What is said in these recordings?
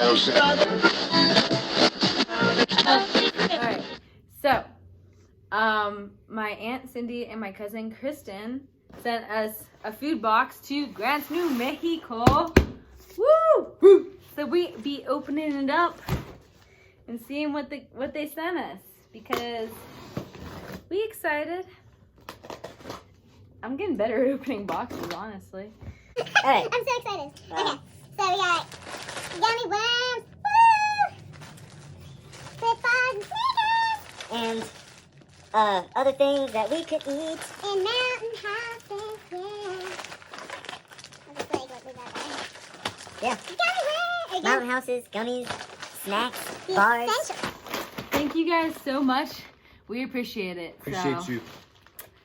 Alright, so my Aunt Cindy and my cousin Kristen sent us a food box to Grants, New Mexico. Woo! So we be opening it up and seeing what they sent us because we excited. I'm getting better at opening boxes, honestly. Alright. I'm so excited. Okay, so we got gummy worms, woo! Flip bars and Snickers! And other things that we could eat. And mountain houses, yeah. I'll just like what we got there. Yeah. Gummy worms! Mountain houses, gummies, snacks, bars. Essential. Thank you guys so much. We appreciate it. Appreciate you.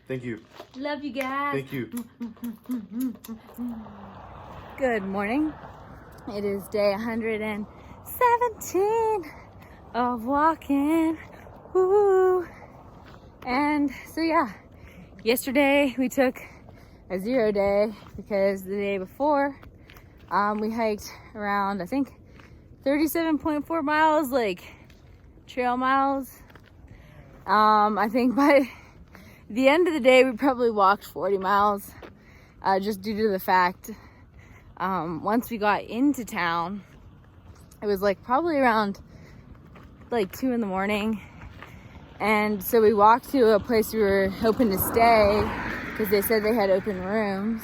Thank you. Love you guys. Thank you. Good morning. It is day 117 of walking. Woo! And so yeah, yesterday we took a 0 day because the day before we hiked around, I think 37.4 miles, like trail miles. I think by the end of the day we probably walked 40 miles just due to the fact once we got into town it was like probably around like 2 in the morning, and so we walked to a place we were hoping to stay because they said they had open rooms.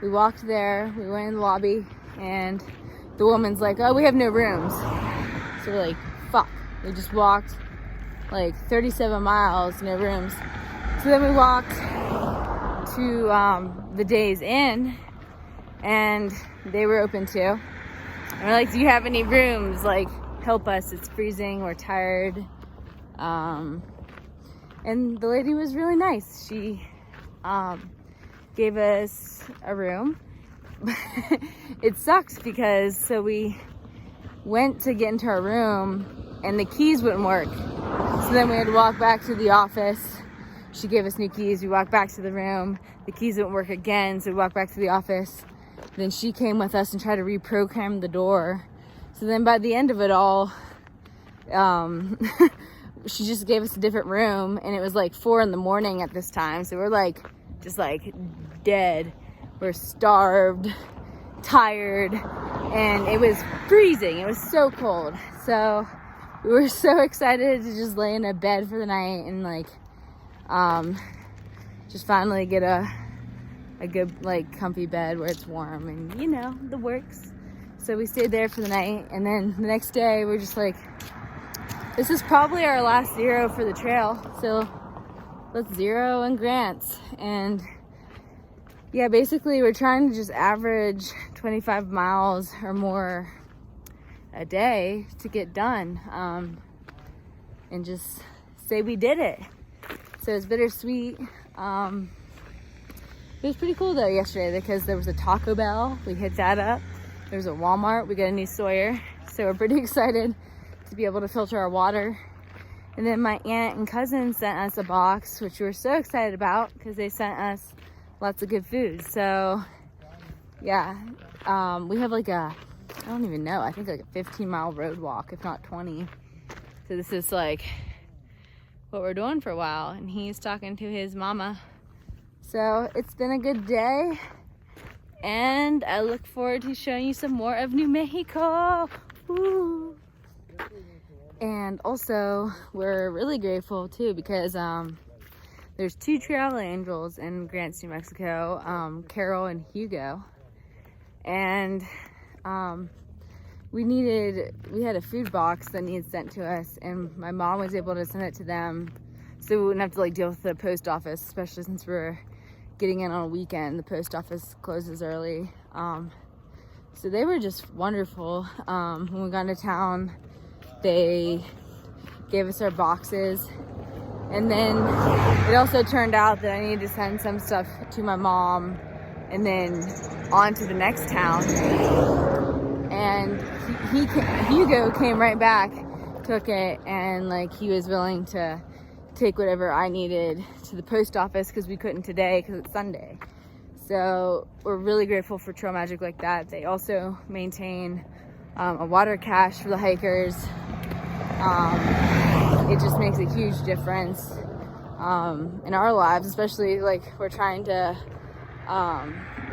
We walked there, we went in the lobby, and the woman's like, oh, we have no rooms. So we're like, fuck. We just walked like 37 miles, no rooms. So then we walked to the Days Inn, and they were open too. And we're like, do you have any rooms? Like, help us, it's freezing, we're tired. And the lady was really nice. She gave us a room. It sucks because so we went to get into our room and the keys wouldn't work. So then we had to walk back to the office. She gave us new keys. We walked back to the room. The keys didn't work again, so we walked back to the office. Then she came with us and tried to reprogram the door. So then by the end of it all, she just gave us a different room, and it was like 4 in the morning at this time. So we're like, just like dead. We're starved, tired, and it was freezing. It was so cold. So we were so excited to just lay in a bed for the night and like, just finally get a good like comfy bed where it's warm and you know, the works. So we stayed there for the night, and then the next day we're just like, this is probably our last 0 for the trail, so let's 0 in Grants. And yeah, basically we're trying to just average 25 miles or more a day to get done, and just say we did it. So it's bittersweet. It was pretty cool though yesterday because there was a Taco Bell, we hit that up. There was a Walmart, we got a new Sawyer. So we're pretty excited to be able to filter our water. And then my aunt and cousin sent us a box, which we were so excited about because they sent us lots of good food. So yeah, we have like I don't even know, I think like a 15-mile road walk, if not 20. So this is like what we're doing for a while, and he's talking to his mama. So it's been a good day, and I look forward to showing you some more of New Mexico. Woo. And also we're really grateful too because there's 2 trail angels in Grants, New Mexico, Carol and Hugo, and we had a food box that needed sent to us, and my mom was able to send it to them so we wouldn't have to like deal with the post office, especially since we're getting in on a weekend. The post office closes early. So they were just wonderful. When we got into town, they gave us our boxes, and then it also turned out that I needed to send some stuff to my mom and then on to the next town. And Hugo came right back, took it, and like he was willing to take whatever I needed to the post office because we couldn't today because it's Sunday. So we're really grateful for Trail Magic like that. They also maintain a water cache for the hikers. It just makes a huge difference in our lives, especially like we're trying to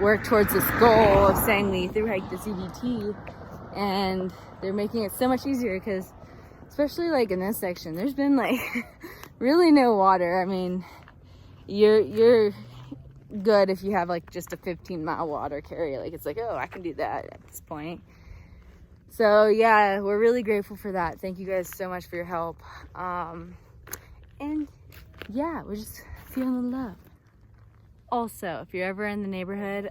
work towards this goal of saying we through hike the CDT, and they're making it so much easier because especially like in this section there's been like really no water. I mean, you're good if you have like just a 15-mile water carry. Like it's like, oh, I can do that at this point. So yeah, we're really grateful for that. Thank you guys so much for your help. And yeah, we're just feeling the love. Also, if you're ever in the neighborhood,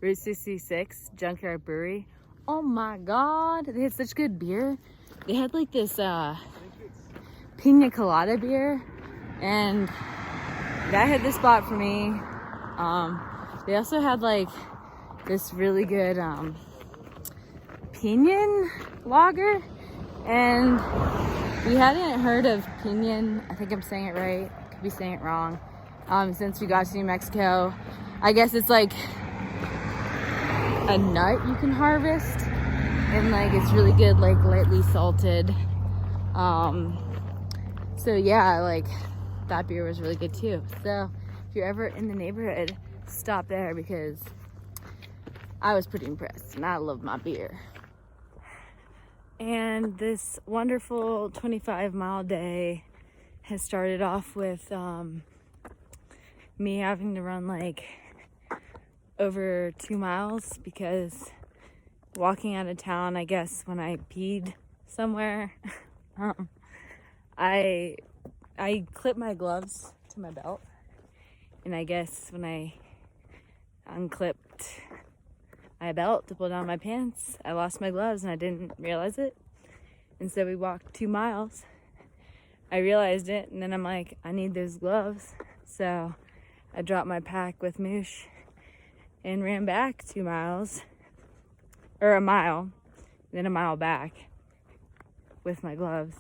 Route 66 Junkyard Brewery, oh my god, they had such good beer. They had like this pina colada beer, and that hit the spot for me. They also had like this really good Pinion lager, and we hadn't heard of Pinion. I think I'm saying it right, could be saying it wrong. Since we got to New Mexico, I guess it's like a nut you can harvest, and like it's really good, like lightly salted. So yeah, like that beer was really good too. So if you're ever in the neighborhood, stop there because I was pretty impressed and I love my beer. And this wonderful 25-mile day has started off with me having to run like over 2 miles because walking out of town, I guess when I peed somewhere, I clipped my gloves to my belt, and I guess when I unclipped my belt to pull down my pants, I lost my gloves and I didn't realize it. And so we walked 2 miles. I realized it, and then I'm like, I need those gloves. So I dropped my pack with Moosh and ran back 2 miles, or a mile, then a mile back with my gloves.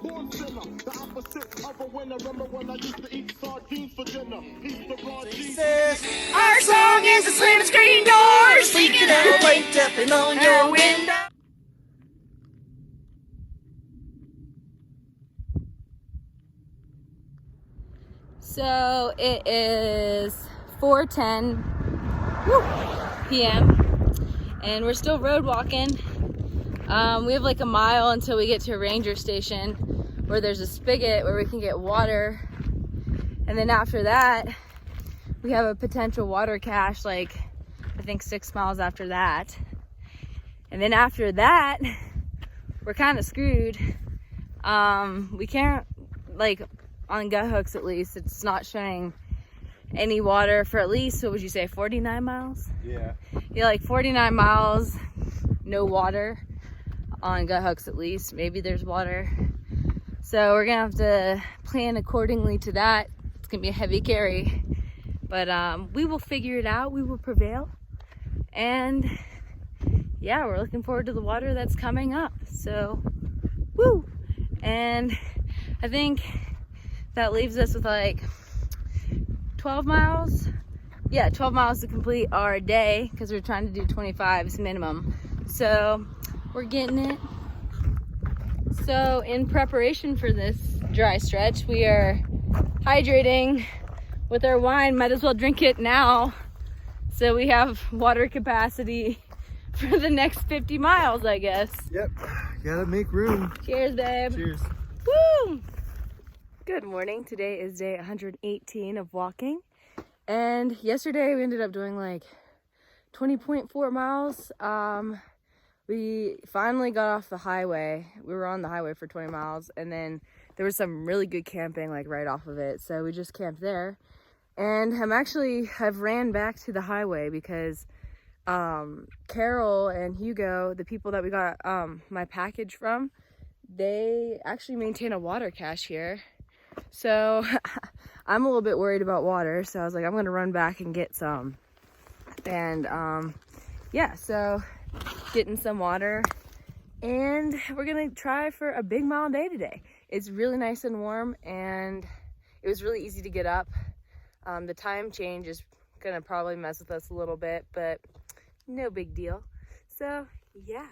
Our song is the slamming screen doors, leaking out, light tapping on your window. So it is 4:10 p.m. and we're still road walking. We have like a mile until we get to a ranger station where there's a spigot where we can get water, and then after that we have a potential water cache like I think 6 miles after that, and then after that we're kind of screwed. We can't, like on gut hooks at least, it's not showing any water for at least, what would you say, 49 miles? Yeah. Yeah, like 49 miles, no water on gut hooks at least. Maybe there's water. So we're gonna have to plan accordingly to that. It's gonna be a heavy carry, but we will figure it out. We will prevail. And yeah, we're looking forward to the water that's coming up. So, woo! And I think that leaves us with like 12 miles. Yeah, 12 miles to complete our day because we're trying to do 25s minimum. So we're getting it. So in preparation for this dry stretch, we are hydrating with our wine. Might as well drink it now so we have water capacity for the next 50 miles, I guess. Yep. Gotta make room. Cheers, babe. Cheers. Woo! Good morning. Today is day 118 of walking. And yesterday we ended up doing like 20.4 miles. We finally got off the highway. We were on the highway for 20 miles, and then there was some really good camping like right off of it. So we just camped there. And I've ran back to the highway because Carol and Hugo, the people that we got my package from, they actually maintain a water cache here. So I'm a little bit worried about water, so I was like, I'm gonna run back and get some. And yeah, so getting some water, and we're gonna try for a big mile day today. It's really nice and warm, and it was really easy to get up. The time change is gonna probably mess with us a little bit, but no big deal. So yeah.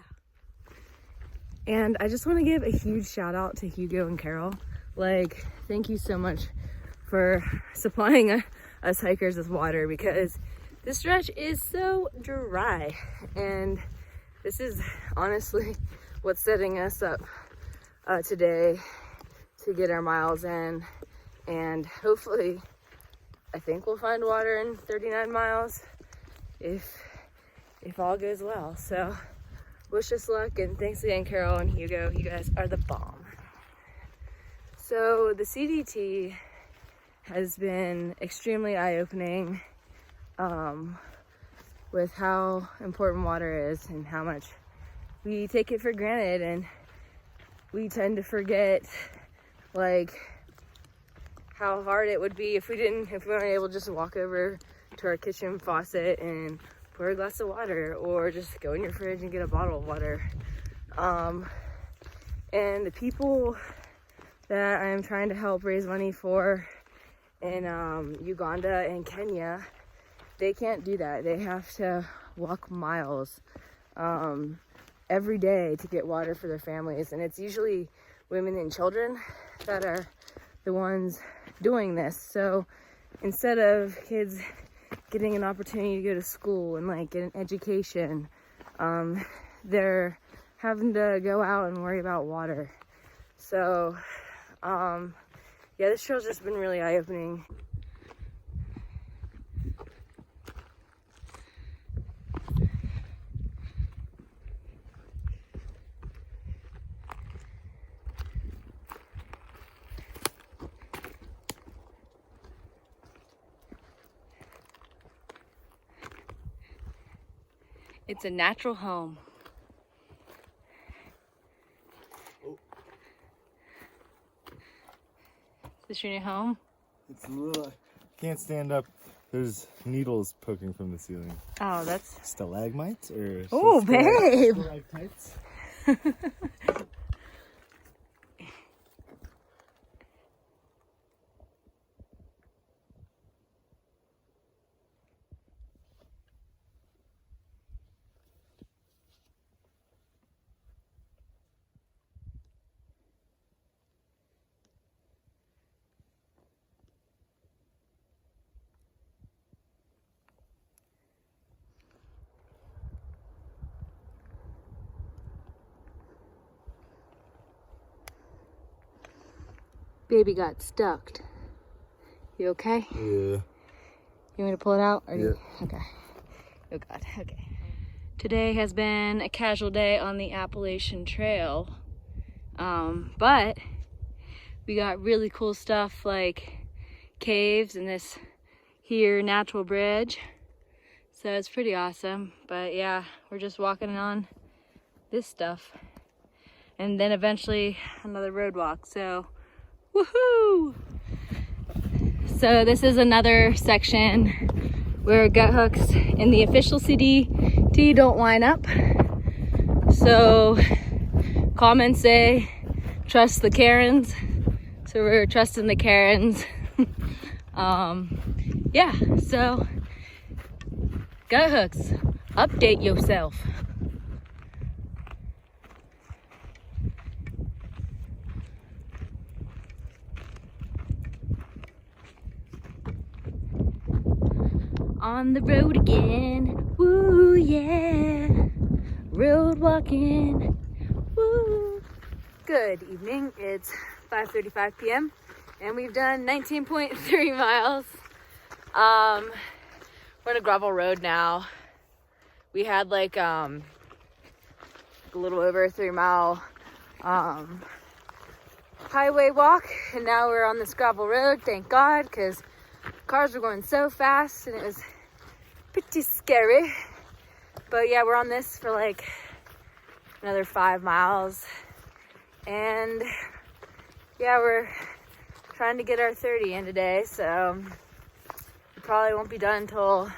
And I just want to give a huge shout out to Hugo and Carol. Like, thank you so much for supplying us hikers with water, because this stretch is so dry, and this is honestly what's setting us up today to get our miles in. And hopefully, I think we'll find water in 39 miles if all goes well. So wish us luck, and thanks again, Carol and Hugo. You guys are the bomb. So the CDT has been extremely eye-opening with how important water is and how much we take it for granted, and we tend to forget like how hard it would be if we weren't able to just walk over to our kitchen faucet and pour a glass of water, or just go in your fridge and get a bottle of water. And the people that I'm trying to help raise money for in Uganda and Kenya, they can't do that. They have to walk miles every day to get water for their families. And it's usually women and children that are the ones doing this. So instead of kids getting an opportunity to go to school and like get an education, they're having to go out and worry about water. So yeah, this trail's just been really eye-opening. It's a natural home. Is this your new home? It's a little. Can't stand up. There's needles poking from the ceiling. Oh, that's Stalagmites or? Oh, babe. Stalactites? Baby got stuck. You okay? Yeah. You want me to pull it out? Or Yeah. Okay. Oh God. Okay. Today has been a casual day on the Appalachian Trail, but we got really cool stuff like caves and this here natural bridge. So it's pretty awesome. But yeah, we're just walking on this stuff, and then eventually another road walk. So woohoo! So this is another section where gut hooks in the official CDT don't line up. So comments say trust the Karens. So we're trusting the Karens. Yeah, so gut hooks, update yourself. On the road again, woo yeah, road walking, woo. Good evening, it's 5:35 p.m. and we've done 19.3 miles. We're on a gravel road now. We had like a little over a 3-mile highway walk, and now we're on this gravel road, thank God, because cars were going so fast and it was pretty scary. But yeah, we're on this for like another 5 miles, and yeah, we're trying to get our 30 in today, so we probably won't be done until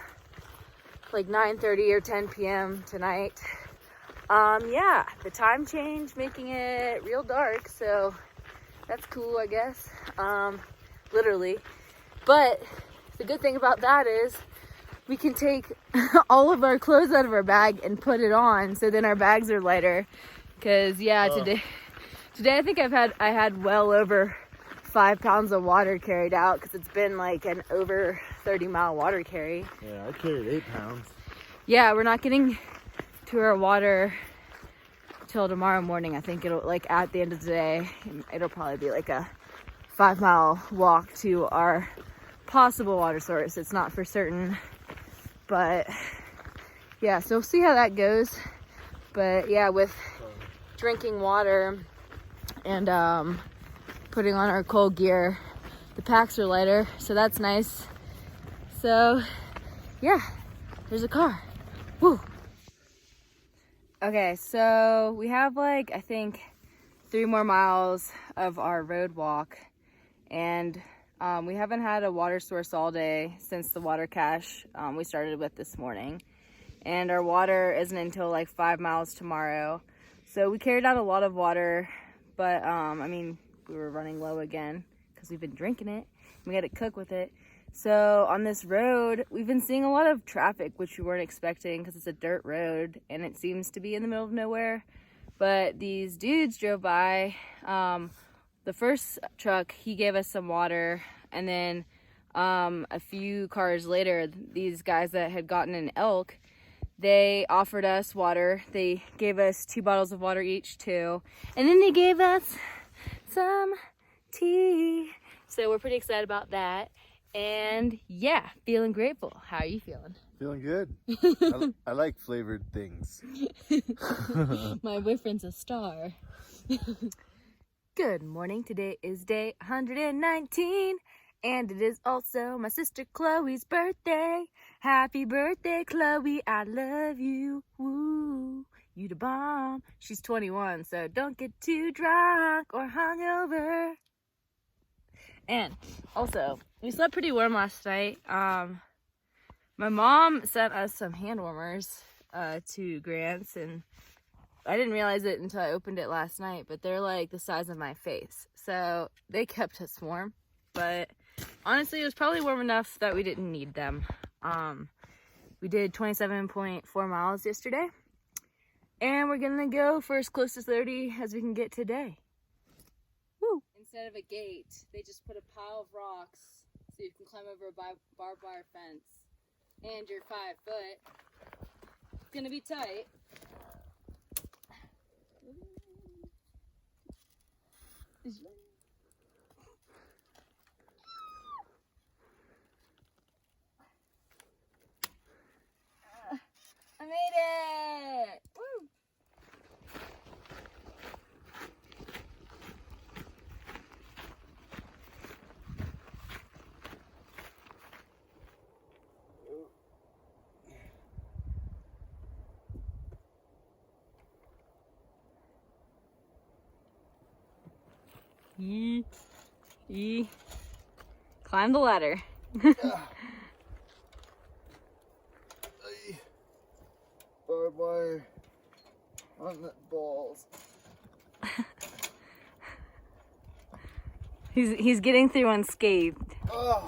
like 9:30 or 10 p.m. tonight. Yeah, the time change making it real dark, so that's cool, I guess, literally. But the good thing about that is we can take all of our clothes out of our bag and put it on, so then our bags are lighter. Cause yeah, today I think I had well over 5 pounds of water carried out, because it's been like an over 30-mile water carry. Yeah, I carried 8 pounds. Yeah, we're not getting to our water till tomorrow morning. I think it'll, like, at the end of the day, it'll probably be like a 5-mile walk to our possible water source. It's not for certain, but yeah, so we'll see how that goes. But yeah, with drinking water and putting on our cold gear, the packs are lighter, so that's nice. So yeah, there's a car. Woo. Okay, so we have like, I think 3 more miles of our road walk, and we haven't had a water source all day since the water cache we started with this morning, and our water isn't until like 5 miles tomorrow. So we carried out a lot of water, but I mean, we were running low again because we've been drinking it. We had to cook with it. So on this road, we've been seeing a lot of traffic, which we weren't expecting because it's a dirt road and it seems to be in the middle of nowhere. But these dudes drove by. The first truck, he gave us some water, and then a few cars later, these guys that had gotten an elk, they offered us water. They gave us 2 bottles of water each too, and then they gave us some tea. So we're pretty excited about that. And yeah, feeling grateful. How are you feeling? Feeling good. I like flavored things. My boyfriend's a star. Good morning. Today is day 119, and it is also my sister Chloe's birthday. Happy birthday, Chloe. I love you. Woo. You the bomb. She's 21, so don't get too drunk or hungover. And also, we slept pretty warm last night. My mom sent us some hand warmers to Grant's, and I didn't realize it until I opened it last night, but they're like the size of my face. So they kept us warm, but honestly, it was probably warm enough that we didn't need them. We did 27.4 miles yesterday, and we're gonna go for as close to 30 as we can get today. Woo! Instead of a gate, they just put a pile of rocks so you can climb over a barbed wire fence, and you're 5 foot. It's gonna be tight. I made it! Woo! Climb the ladder. Barbed wire on the balls. He's getting through unscathed. Oh.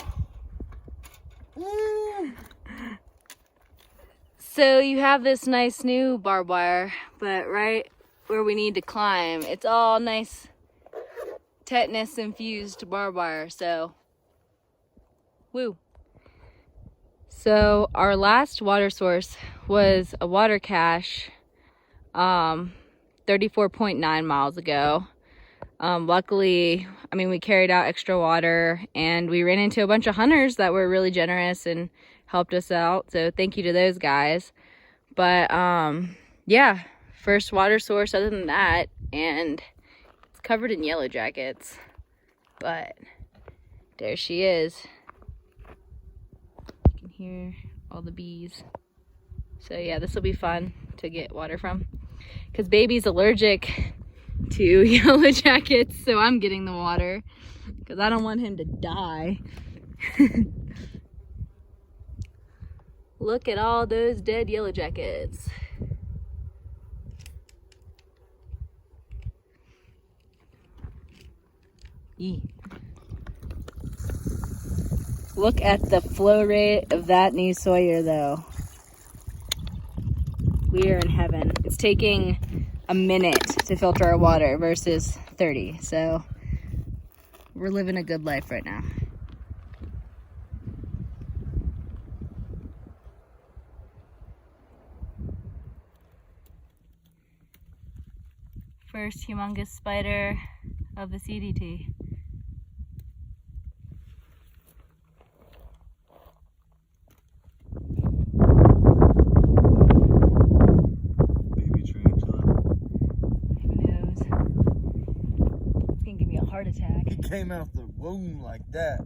So you have this nice new barbed wire, but right where we need to climb, it's all nice tetanus infused barbed wire, so woo. So our last water source was a water cache 34.9 miles ago. Luckily, I mean, we carried out extra water, and we ran into a bunch of hunters that were really generous and helped us out, so thank you to those guys. But yeah, first water source other than that, and it's covered in yellow jackets, but there she is. You can hear all the bees. So yeah, this will be fun to get water from, because baby's allergic to yellow jackets, so I'm getting the water because I don't want him to die. Look at all those dead yellow jackets. Look at the flow rate of that new Sawyer, though. We are in heaven. It's taking a minute to filter our water versus 30, so we're living a good life right now. First humongous spider of the CDT. Baby tarantula. Who knows? It's gonna give me a heart attack. He came out the womb like that.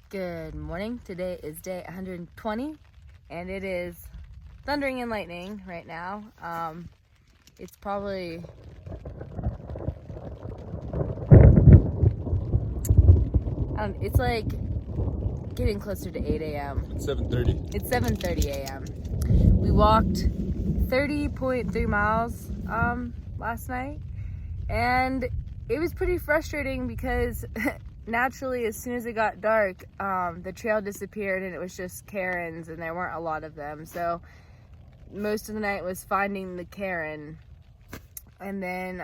Good morning. Today is day 120 and it is thundering and lightning right now. It's probably it's like getting closer to 8 a.m. 7:30. It's 7:30 a.m. We walked 30.3 miles last night, and it was pretty frustrating because naturally, as soon as it got dark, the trail disappeared and it was just Karens, and there weren't a lot of them. So most of the night was finding the Karen. And then,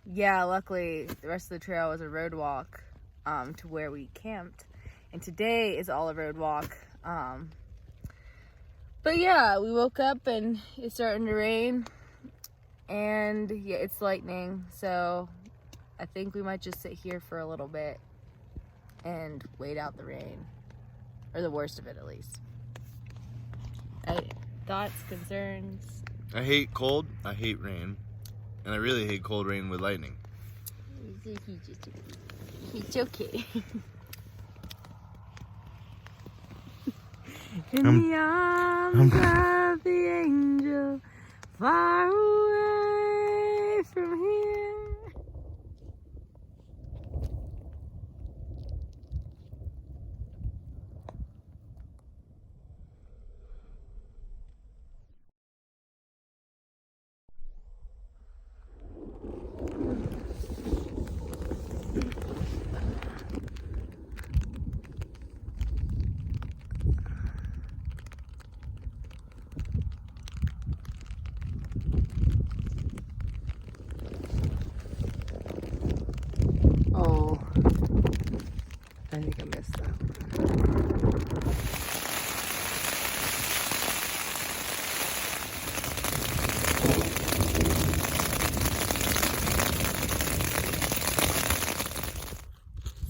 yeah, luckily the rest of the trail was a road walk to where we camped. And today is all a road walk. But yeah, we woke up and it's starting to rain. And yeah, it's lightning. So I think we might just sit here for a little bit and wait out the rain, or the worst of it at least. Thoughts, concerns? I hate cold, I hate rain, and I really hate cold rain with lightning. It's okay. In the arms of the angel, far away from here. Oh, I think I missed that one.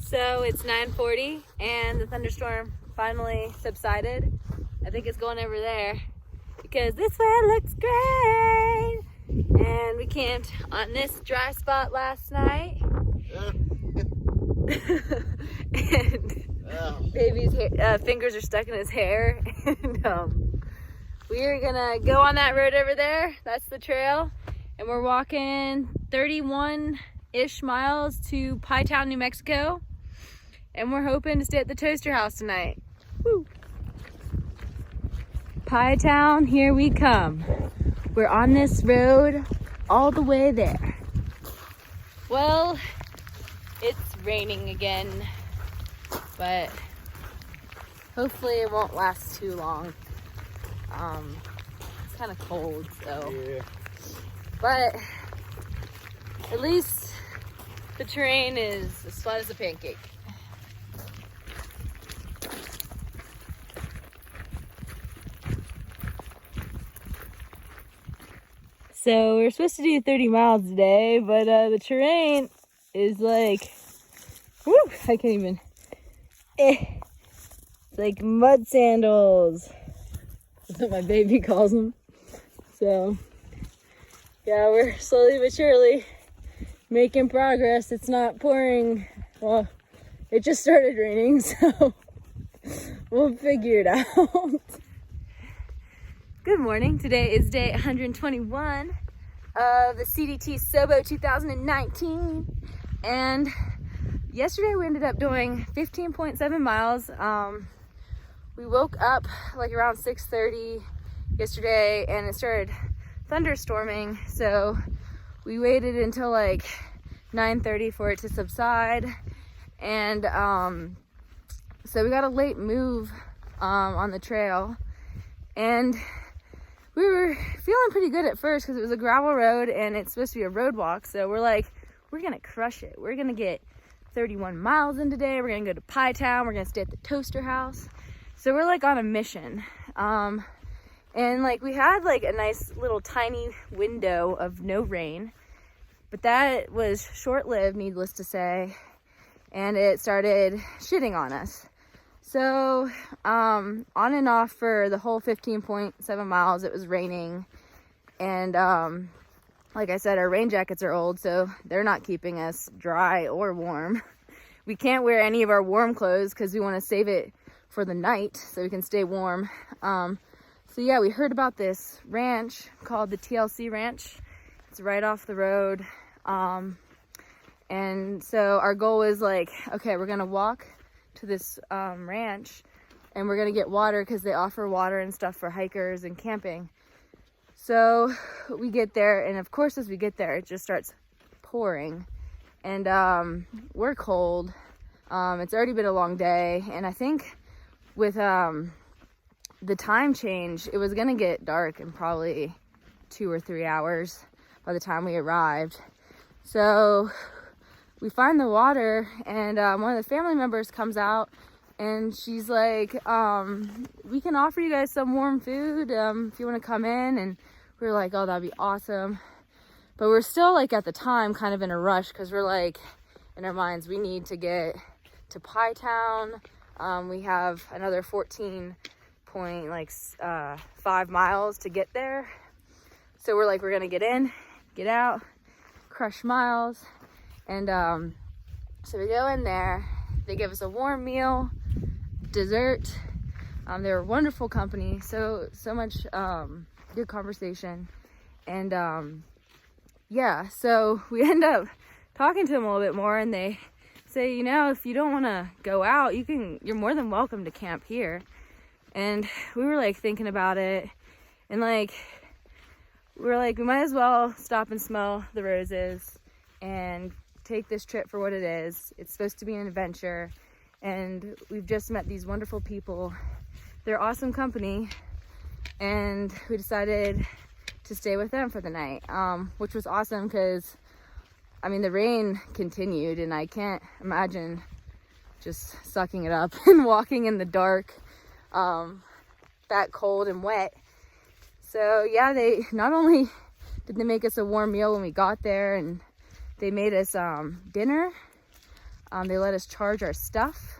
So it's 9:40 and the thunderstorm finally subsided. I think it's going over there because this way looks great. And we camped on this dry spot last night. And baby's fingers are stuck in his hair. And we are gonna go on that road over there. That's the trail. And we're walking 31-ish miles to Pie Town, New Mexico. And we're hoping to stay at the Toaster House tonight. Woo. Pie Town, here we come. We're on this road all the way there. Well, it's raining again, but hopefully it won't last too long. It's kind of cold, so. Yeah. But at least the terrain is as flat as a pancake. So we're supposed to do 30 miles today, but the terrain is like, woo, I can't even. It's like mud sandals. That's what my baby calls them. So Yeah, we're slowly but surely making progress. It's not pouring. Well, it just started raining, so we'll figure it out. Good morning. Today is day 121 of the CDT Sobo 2019. And yesterday we ended up doing 15.7 miles. We woke up like around 6:30 yesterday and it started thunderstorming. So we waited until like 9:30 for it to subside. And so we got a late move on the trail. And we were feeling pretty good at first because it was a gravel road and it's supposed to be a road walk. So we're like, we're gonna crush it. We're gonna get 31 miles in today. We're gonna go to Pie Town. We're gonna stay at the Toaster House. So we're like on a mission. And like we had like a nice little tiny window of no rain, but that was short-lived, needless to say. And it started shitting on us. So on and off for the whole 15.7 miles, it was raining. And like I said, our rain jackets are old, so they're not keeping us dry or warm. We can't wear any of our warm clothes because we want to save it for the night so we can stay warm. So yeah, we heard about this ranch called the TLC Ranch. It's right off the road. And so our goal is like, okay, we're gonna walk to this ranch and we're gonna get water because they offer water and stuff for hikers and camping. So we get there, and of course as we get there it just starts pouring, and we're cold. It's already been a long day, and I think with the time change it was gonna get dark in probably 2 or 3 hours by the time we arrived. So we find the water, and one of the family members comes out and she's like, we can offer you guys some warm food if you want to come in. And we were like, oh, that'd be awesome. But we're still like at the time kind of in a rush because we're like in our minds, we need to get to Pie Town. We have another 14.5 miles to get there. So we're like, we're gonna get in, get out, crush miles. And so we go in there, they give us a warm meal, dessert. They were a wonderful company, so much good conversation. And yeah, so we end up talking to them a little bit more, and they say, you know, if you don't want to go out, you're more than welcome to camp here. And we were like thinking about it, and like we might as well stop and smell the roses and take this trip for what it is. It's supposed to be an adventure, and we've just met these wonderful people. They're awesome company, and we decided to stay with them for the night, which was awesome because I mean the rain continued, and I can't imagine just sucking it up and walking in the dark that cold and wet. So yeah, they not only did they make us a warm meal when we got there, and they made us dinner. They let us charge our stuff.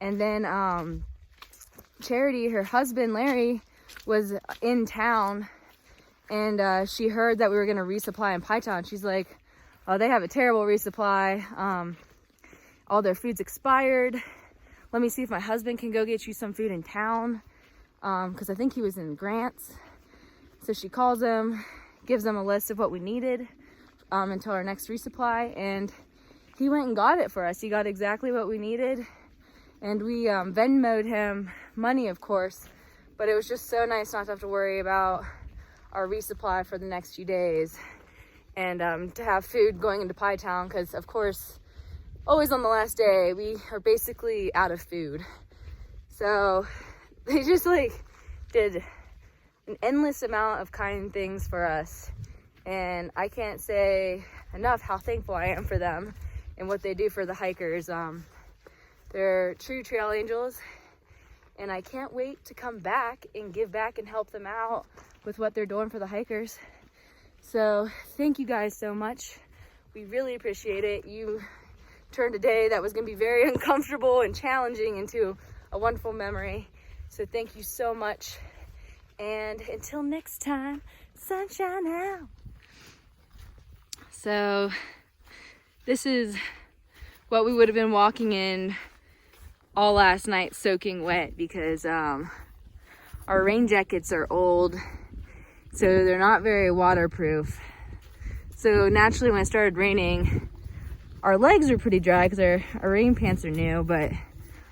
And then Charity, her husband Larry, was in town, and she heard that we were gonna resupply in Pie Town. She's like, oh, they have a terrible resupply. All their food's expired. Let me see if my husband can go get you some food in town. Because I think he was in Grants. So she calls him, gives them a list of what we needed until our next resupply, and he went and got it for us. He got exactly what we needed, and we Venmo'd him money, of course, but it was just so nice not to have to worry about our resupply for the next few days, and to have food going into Pie Town, because of course always on the last day we are basically out of food. So they just like did an endless amount of kind things for us, and I can't say enough how thankful I am for them and what they do for the hikers. They're true trail angels, and I can't wait to come back and give back and help them out with what they're doing for the hikers. So thank you guys so much. We really appreciate it. You turned a day that was going to be very uncomfortable and challenging into a wonderful memory. So thank you so much. And until next time, sunshine out. So this is what we would have been walking in all last night, soaking wet, because our rain jackets are old, so they're not very waterproof. So naturally when it started raining, our legs were pretty dry because our rain pants are new, but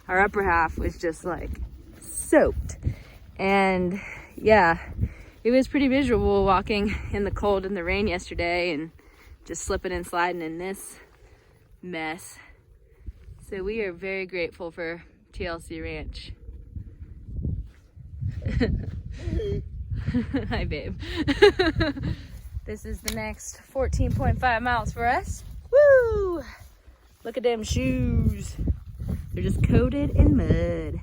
our upper half was just like soaked. And yeah, it was pretty miserable walking in the cold and the rain yesterday and just slipping and sliding in this mess. So we are very grateful for TLC Ranch. Hi, babe. This is the next 14.5 miles for us. Woo! Look at them shoes. They're just coated in mud.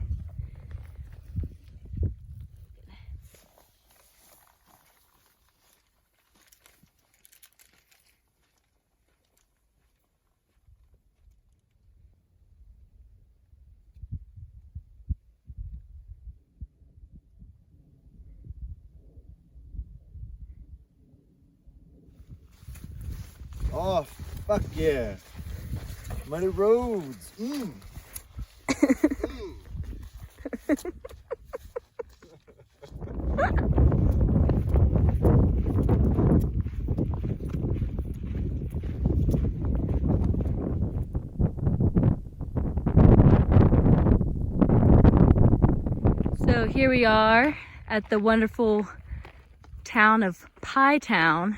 Oh, fuck yeah. Muddy roads. So here we are at the wonderful town of Pie Town,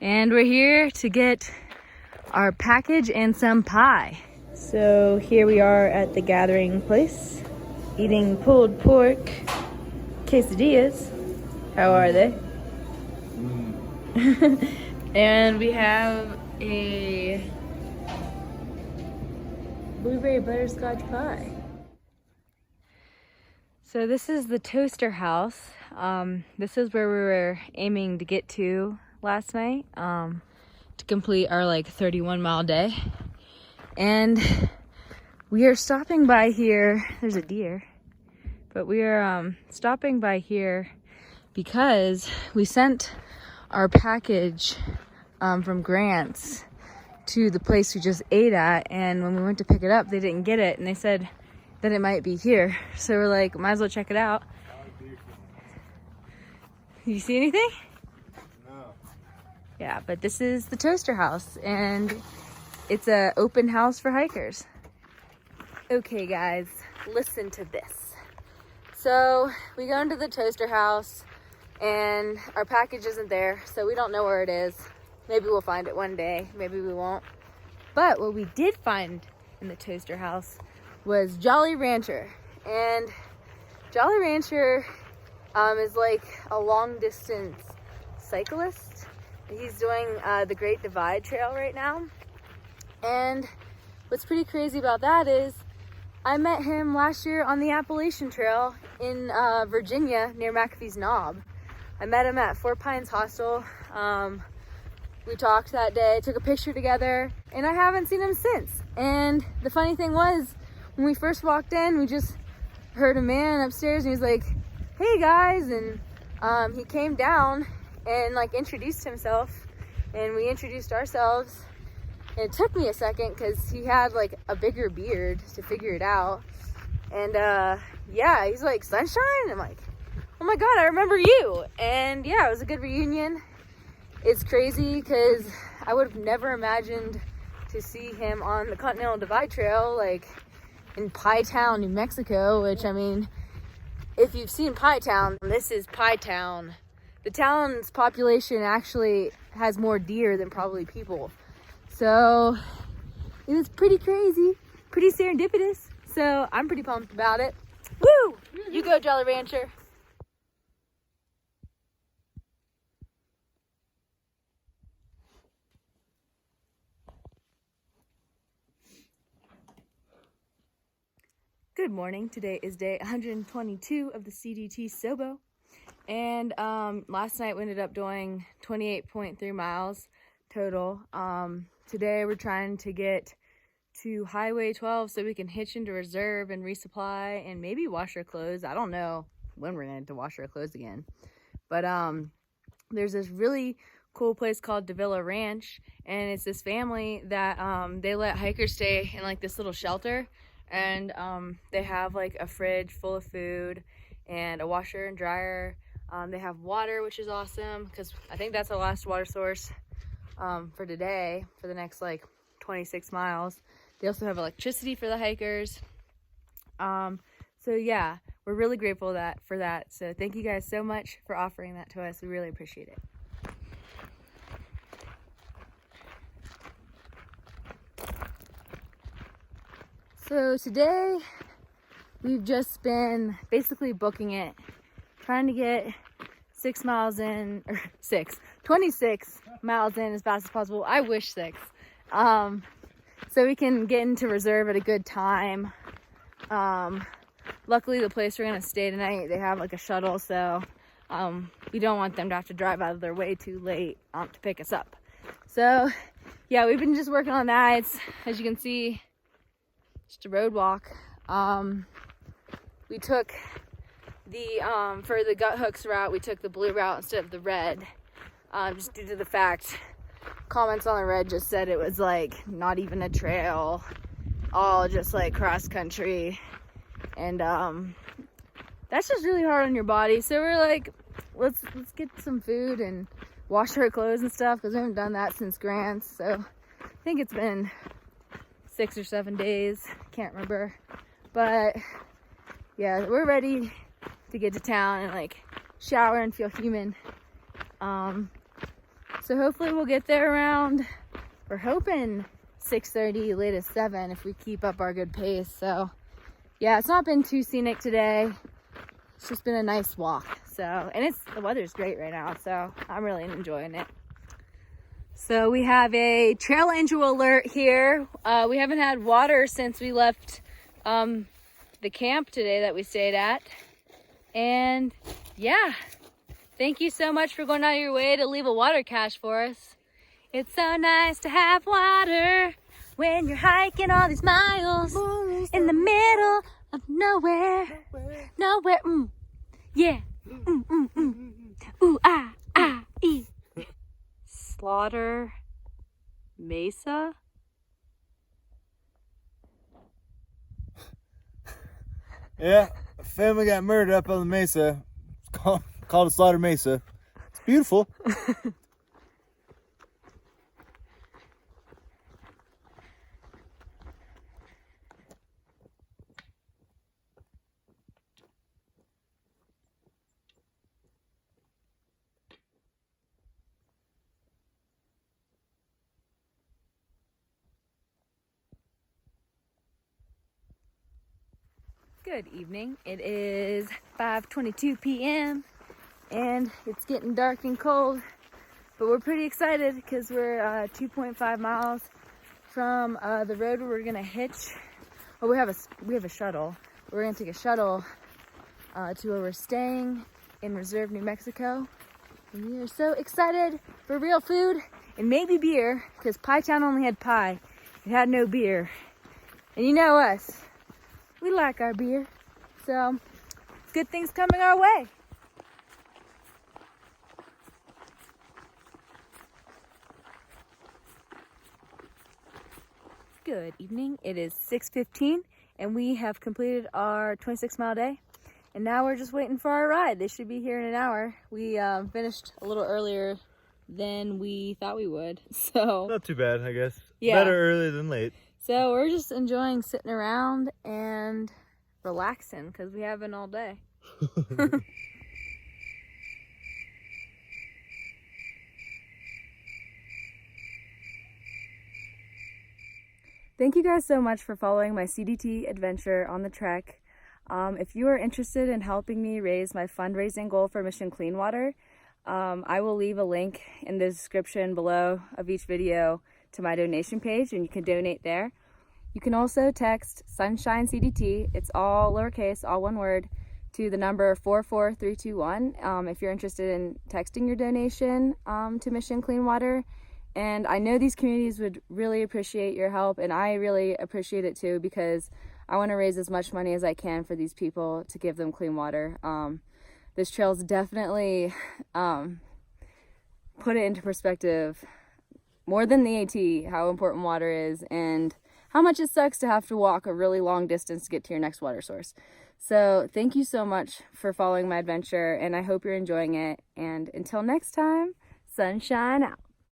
and we're here to get our package and some pie. So here we are at the gathering place, eating pulled pork quesadillas. How are they? And we have a blueberry butterscotch pie. So this is the toaster house. This is where we were aiming to get to last night to complete our like 31-mile day. And we are stopping by here. There's a deer. But we are stopping by here because we sent our package from Grant's to the place we just ate at, and when we went to pick it up, they didn't get it, and they said that it might be here. So we're like, might as well check it out. You see anything? No. Yeah, but this is the toaster house, and it's a open house for hikers. Okay guys, listen to this. So we go into the toaster house and our package isn't there, so we don't know where it is. Maybe we'll find it one day, maybe we won't. But what we did find in the toaster house was Jolly Rancher. And Jolly Rancher is like a long distance cyclist. He's doing the Great Divide Trail right now. And what's pretty crazy about that is I met him last year on the Appalachian Trail in Virginia near McAfee's Knob. I met him at Fort Pines Hostel. We talked that day, took a picture together, and I haven't seen him since. And the funny thing was, when we first walked in, we just heard a man upstairs and he was like, "Hey guys," and he came down and like introduced himself, and we introduced ourselves. And it took me a second because he had like a bigger beard to figure it out. And yeah, he's like, "Sunshine?" I'm like, "Oh my God, I remember you." And yeah, it was a good reunion. It's crazy because I would have never imagined to see him on the Continental Divide Trail, like in Pie Town, New Mexico, which, I mean, if you've seen Pie Town, this is Pie Town. The town's population actually has more deer than probably people. So it was pretty crazy, pretty serendipitous. So I'm pretty pumped about it. Woo! You go, Jolly Rancher. Good morning. Today is day 122 of the CDT Sobo. And last night we ended up doing 28.3 miles total. Today we're trying to get to Highway 12 so we can hitch into reserve and resupply and maybe wash our clothes. I don't know when we're going to wash our clothes again. But there's this really cool place called TLC Ranch, and it's this family that they let hikers stay in like this little shelter, and they have like a fridge full of food and a washer and dryer. They have water, which is awesome because I think that's our last water source for today, for the next like 26 miles. They also have electricity for the hikers. So yeah, we're really grateful for that. So thank you guys so much for offering that to us. We really appreciate it. So today we've just been basically booking it, trying to get 26 miles in as fast as possible. I wish 6. So we can get into reserve at a good time. Luckily the place we're gonna stay tonight, they have like a shuttle, so we don't want them to have to drive out of their way too late to pick us up. So yeah, we've been just working on that. It's, as you can see, just a road walk. We took the for the gut hooks route, we took the blue route instead of the red, just due to the fact comments on the red just said it was like not even a trail, all just like cross country, and that's just really hard on your body. So we're like, let's get some food and wash our clothes and stuff, because we haven't done that since Grants. So I think it's been 6 or 7 days, can't remember, but yeah, we're ready to get to town and like shower and feel human. So hopefully we'll get there around, we're hoping 6:30, latest 7, if we keep up our good pace. So yeah, it's not been too scenic today. It's just been a nice walk. So, and the weather's great right now, so I'm really enjoying it. So we have a trail angel alert here. We haven't had water since we left the camp today that we stayed at. And yeah, thank you so much for going out of your way to leave a water cache for us. It's so nice to have water when you're hiking all these miles in the middle of nowhere. Nowhere, yeah. Ooh, ah, ee. Slaughter Mesa? Yeah, a family got murdered up on the mesa. It's called a Slaughter Mesa. It's beautiful. Good evening. It is 5:22 p.m. and it's getting dark and cold, but we're pretty excited because we're 2.5 miles from the road where we're gonna hitch. Well, we have a shuttle. We're gonna take a shuttle to where we're staying in Reserve, New Mexico. And we are so excited for real food and maybe beer, because Pie Town only had pie. It had no beer. And you know us. We like our beer, so good things coming our way. Good evening. It is 6:15 and we have completed our 26-mile day. And now we're just waiting for our ride. They should be here in an hour. We finished a little earlier than we thought we would, so. Not too bad, I guess. Yeah. Better early than late. So we're just enjoying sitting around and relaxing because we haven't all day. Thank you guys so much for following my CDT adventure on the trek. If you are interested in helping me raise my fundraising goal for Mission Clean Water, I will leave a link in the description below of each video to my donation page, and you can donate there. You can also text Sunshine CDT, it's all lowercase, all one word, to the number 44321 if you're interested in texting your donation to Mission Clean Water. And I know these communities would really appreciate your help, and I really appreciate it too, because I want to raise as much money as I can for these people to give them clean water. This trail is definitely put it into perspective more than the AT, how important water is and how much it sucks to have to walk a really long distance to get to your next water source. So thank you so much for following my adventure, and I hope you're enjoying it. And until next time, sunshine out.